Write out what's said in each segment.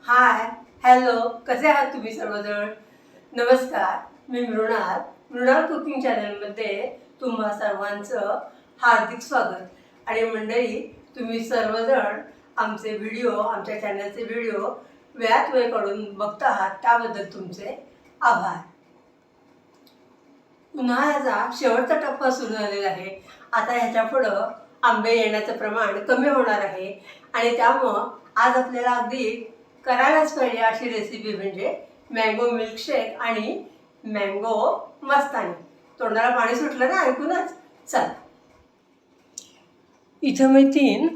Hi hello, कसे आहात तुम्ही सर्वजण? नमस्कार, मी मृणाल कुकिंग चॅनलमध्ये तुम्हा सर्वांचं हार्दिक स्वागत. आणि मंडळी, तुम्ही सर्वजण आमचे व्हिडिओ, आमच्या चॅनलचे व्हिडिओ वेळात वेळ काढून बघता आहात, त्याबद्दल तुमचे आभार. उन्हाळ्याचा शेवटचा टप्पा सुरू झालेला आहे. आता ह्याच्या पुढं आंबे येण्याचं प्रमाण कमी होणार आहे आणि त्यामुळं आज आपल्याला अगदी करायलाच पाहिजे अशी रेसिपी म्हणजे मँगो मिल्कशेक आणि मँगो मस्तानी. तोंडाला पाणी सुटलं ना ऐकूनच. चल, इथं मी 3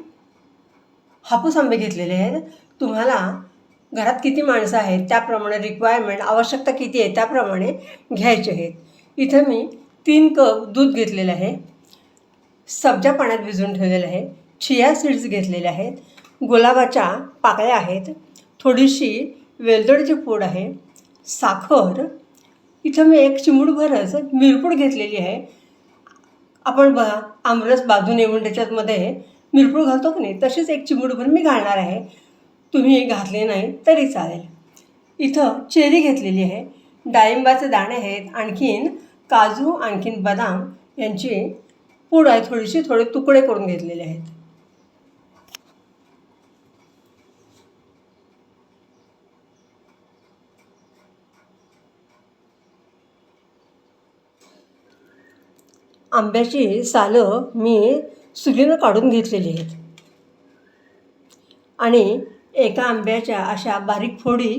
हापूस आंबे घेतलेले आहेत. तुम्हाला घरात किती माणसं आहेत त्याप्रमाणे, रिक्वायरमेंट आवश्यकता किती आहे त्याप्रमाणे घ्यायचे आहेत. इथं मी 3 कप दूध घेतलेलं आहे, सब्जा पाण्यात भिजवून ठेवलेलं आहे, चिया सीड्स घेतलेले आहेत, गुलाबाच्या पाकळ्या आहेत, थोडीशी वेलदोडीची पूड आहे, साखर. इथं मी 1 चिमूटभरच मिरपूड घेतलेली आहे. आपण आमरस बाजून येऊन त्याच्यामध्ये मिरपूड घालतो की नाही, तशीच 1 चिमूटभर मी घालणार आहे. तुम्ही घातले नाही तरी चालेल. इथं चेरी घेतलेली आहे, डाळिंबाचे दाणे आहेत, आणखीन काजू, आणखीन बदाम यांची पूड आहे, थोडे तुकडे करून घेतलेले आहेत. आंब्याची सालं मी सुरीनं काढून घेतलेली आहेत आणि एका आंब्याच्या अशा बारीक फोडी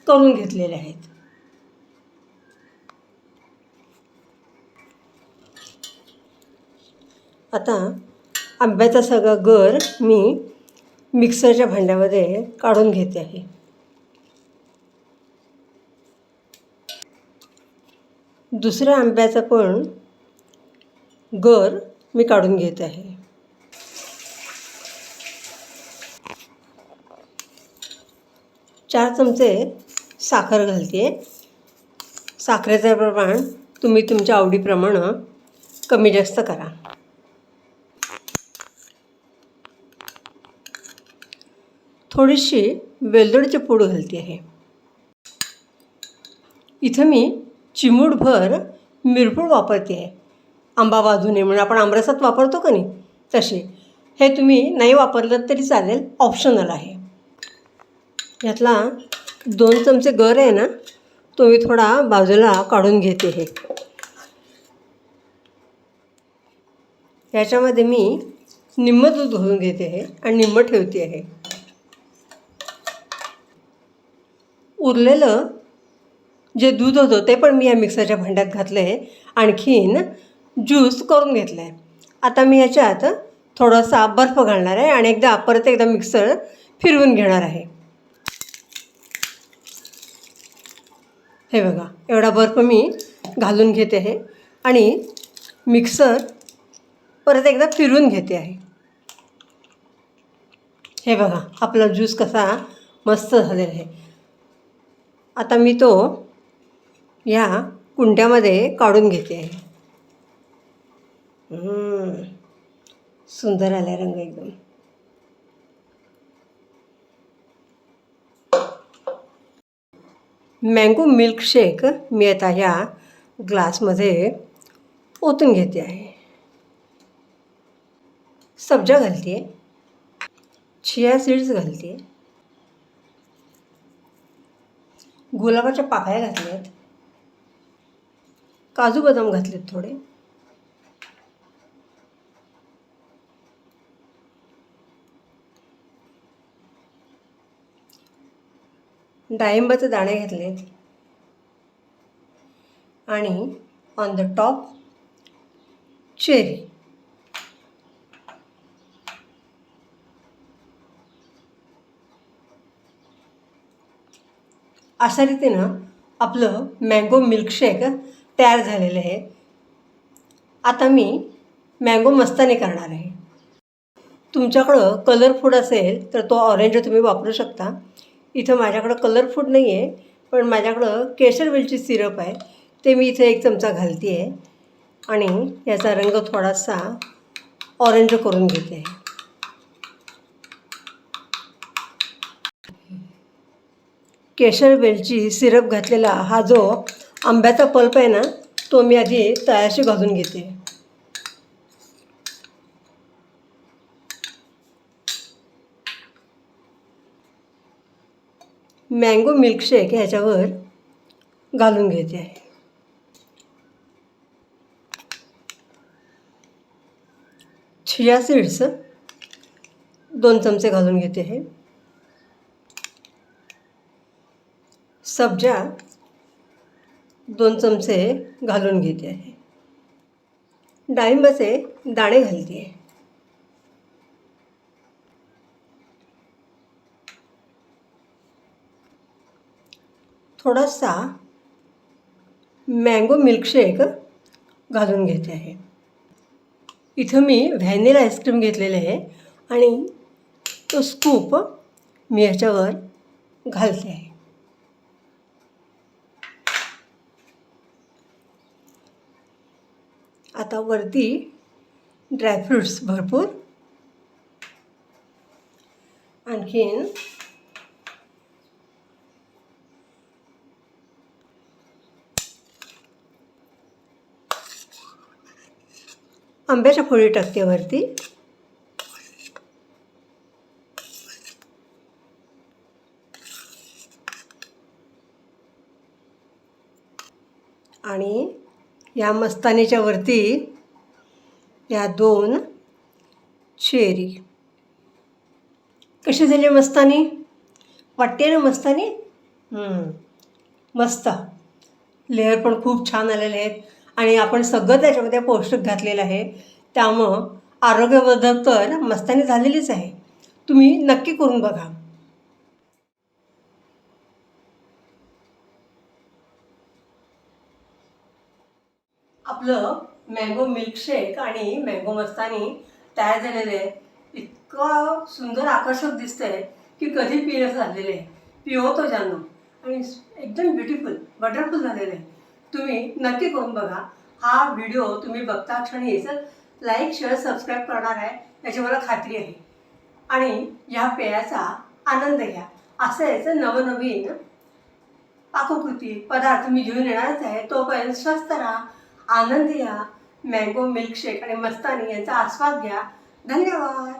करून घेतलेल्या आहेत. आता आंब्याचा सगळा गर मी मिक्सरच्या भांड्यामध्ये काढून घेते आहे. दुसऱ्या आंब्याचा पण गर मी काढून घेत आहे. चार चमचे साखर घालते. साखरेचं प्रमाण तुम्ही तुमच्या आवडीप्रमाणे कमी जास्त करा. थोडीशी वेलदोडीची पूड घालते आहे. इथं मी चिमूटभर मिरपूड वापरते आहे, आंबा बाजू नये म्हणून. आपण आमरसात वापरतो का नाही तसे. हे तुम्ही नाही वापरलं तरी चालेल, ऑप्शनल आहे. यातला 2 चमचे गर आहे ना, तो मी थोडा बाजूला काढून घेते आहे. याच्यामध्ये मी निम्म दूध घालून घेते आहे आणि निम्म ठेवते आहे. उरलेलं जे दूध होतं ते पण मी या मिक्सरच्या भांड्यात घातलं आहे, आणखीन ज्यूस करून घेतलं आहे. आता मी याच्यात थोडासा बर्फ घालणार आहे आणि परत एकदा मिक्सर फिरवून घेणार आहे. हे बघा, एवढा बर्फ मी घालून घेते आहे आणि मिक्सर परत एकदा फिरवून घेते आहे. हे बघा, आपला ज्यूस कसा मस्त झालेला आहे. आता मी तो या कुंड्यामध्ये काढून घेते आहे. सुंदर आला रंग एकदम. मँगो मिल्कशेक मी आता ह्या ग्लासमध्ये ओतून घेते आहे. सब्जा घालते आहे, चिया सीड्स घालते आहे, गुलाबाच्या पाकळ्या घातल्या आहेत, काजू बदाम घातलेत थोडे, डाळिंबाचे दाणे घातलेत आणि ऑन द टॉप चेरी. अशा रीतीनं आपलं मँगो मिल्कशेक तयार झालेलं आहे. आता मी मँगो मस्तानी करणार आहे. तुमच्याकडं कलर फूड असेल तर तो ऑरेंज तुम्ही वापरू शकता. इथं माझ्याकडं कलर फूड नाही आहे, पण माझ्याकडं केशर वेलची सिरप आहे, ते मी इथे 1 चमचा घालते आहे आणि याचा रंग थोडासा ऑरेंज करून घेते आहे. केशर वेलची सिरप घातलेला हा जो आंब्याचा पल्प आहे ना, तो मी आधी तळाशी घालून घेते. मँगो मिल्कशेक ह्याच्यावर घालून घेते आहे. चिया सीड्स 2 चमचे घालून घेते आहे. सब्जा 2 चमचे घालून घेते आहे. डाळिंबाचे दाणे घालते आहे. थोडासा मँगो मिल्कशेक घालून घेते आहे. इथं मी व्हॅनिला आईस्क्रीम घेतलेले आहे आणि तो स्कूप मी ह्याच्यावर घालते आहे. आता वरती ड्रायफ्रूट्स भरपूर, आणखीन आंब्याच्या फोडी टाकते वरती. आणि या मस्तानीच्या वरती या 2 चेरी. कशी झाली मस्तानी? वाटते ना मस्तानी? मस्त. लेअर पण खूप छान आलेले आहेत आणि आपण सगळं त्याच्यामध्ये पौष्टिक घातलेलं आहे. त्यामुळं आरोग्यवर्धक तर मस्तानी झालेलीच आहे. तुम्ही नक्की करून बघा. आपलं मँगो मिल्कशेक आणि मँगो मस्तानी तयार झालेलं आहे. इतकं सुंदर आकर्षक दिसतं आहे की कधी पिण्याचं झालेलं आहे. पिओ तो जानो. आणि एकदम ब्युटिफुल वंडरफुल झालेलं आहे. तुम्ही नक्की करून बघा. हा व्हिडिओ तुम्ही बघता क्षणीच लाईक शेअर सबस्क्राईब करणार आहे याची मला खात्री आहे. आणि ह्या पेयाचा आनंद घ्या. असेच नवनवीन पाककृती पदार्थ मी घेऊन येणारच आहे. तोपर्यंत स्वस्थ राहा, आनंदी या. मँगो मिल्कशेक आणि मस्तानी यांचा आस्वाद घ्या. धन्यवाद.